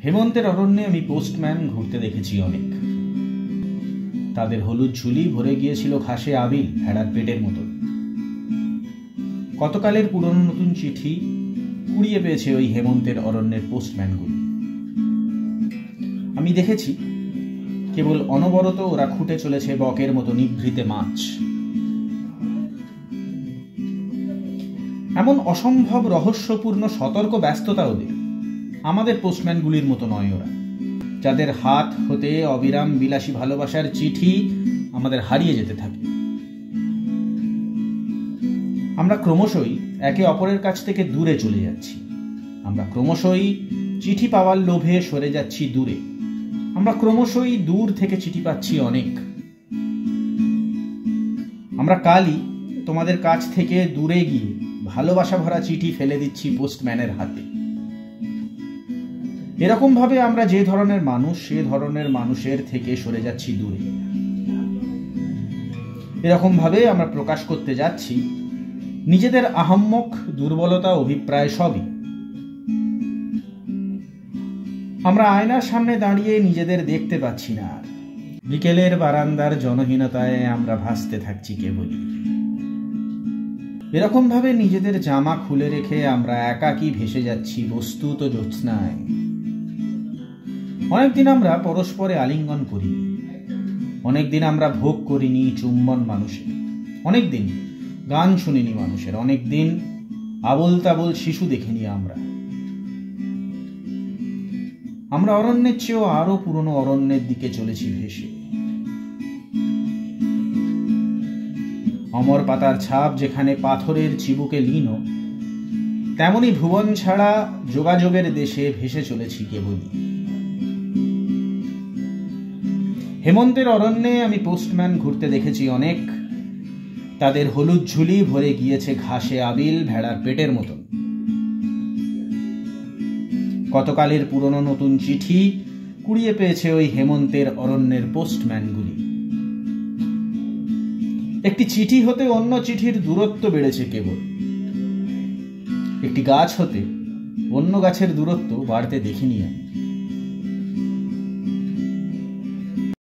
হেমন্তের অরণ্যে আমি পোস্টম্যান ঘুরতে দেখেছি অনেক। তাদের হলুদ ঝুলি ভরে গিয়েছিল ঘাসে আবিল ভেড়ার পেটের মতো। কতকালের পুরনো নতুন চিঠি কুড়িয়ে পেয়েছে ওই হেমন্তের অরণ্যের পোস্টম্যানগুলি। আমি দেখেছি কেবল অনবরত ওরা খুঁটে চলেছে বকের মতো নিভৃতে মাছ। এমন অসম্ভব রহস্যপূর্ণ সতর্ক ব্যস্ততা ওদের। আমাদের পোস্টম্যানগুলির মতো নয় ওরা, যাদের হাত হতে অবিরাম বিলাসী ভালোবাসার চিঠি আমাদের হারিয়ে যেতে থাকে। আমরা ক্রমশই একে অপরের কাছ থেকে দূরে চলে যাচ্ছি। আমরা ক্রমশই চিঠি পাওয়ার লোভে সরে যাচ্ছি দূরে। আমরা ক্রমশই দূর থেকে চিঠি পাচ্ছি অনেক। আমরা কালই তোমাদের কাছ থেকে দূরে গিয়ে ভালোবাসা ভরা চিঠি ফেলে দিচ্ছি পোস্টম্যানের হাতে। এরকম ভাবে আমরা যে ধরনের মানুষ সে ধরনের মানুষের থেকে সরে যাচ্ছি দূরে। এরকম ভাবে আমরা প্রকাশ করতে যাচ্ছি নিজেদের আহাম্মক, দুর্বলতা, অভিপ্রায় সবই। আমরা আয়নার সামনে দাঁড়িয়ে নিজেদের দেখতে পাচ্ছি না আর। বিকেলের বারান্দার জনহীনতায় আমরা ভাসতে থাকছি কেবলই। এরকম ভাবে নিজেদের জামা খুলে রেখে আমরা একাকী ভেসে যাচ্ছি বস্তুত জ্যোৎস্নায়। অনেকদিন আমরা পরস্পরে আলিঙ্গন করিনি, অনেকদিন আমরা ভোগ করিনি চুম্বন মানুষের, অনেকদিন গান শুনিনি মানুষের, অনেকদিন আবোল তাবোল শিশু দেখিনি আমরা। আমরা অরণ্যের চেয়েও আরো পুরনো অরণ্যের দিকে চলেছি ভেসে। অমর পাতার ছাপ যেখানে পাথরের চিবুকে লীন, তেমনি ভুবন ছাড়া যোগাযোগের দেশে ভেসে চলেছি কেবলই। হেমন্তের অরণ্যে আমি পোস্টম্যান ঘুরতে দেখেছি অনেক। তাদের হলুদ ঝুলি ভরে গিয়েছে ঘাসে আবিল ভেড়ার পেটের মতন। কতকালের পুরনো নতুন চিঠি কুড়িয়ে পেয়েছে ওই হেমন্তের অরণ্যের পোস্টম্যানগুলি। একটি চিঠি হতে অন্য চিঠির দূরত্ব বেড়েছে কেবল। একটি গাছ হতে অন্য গাছের দূরত্ব বাড়তে দেখিনি আমি।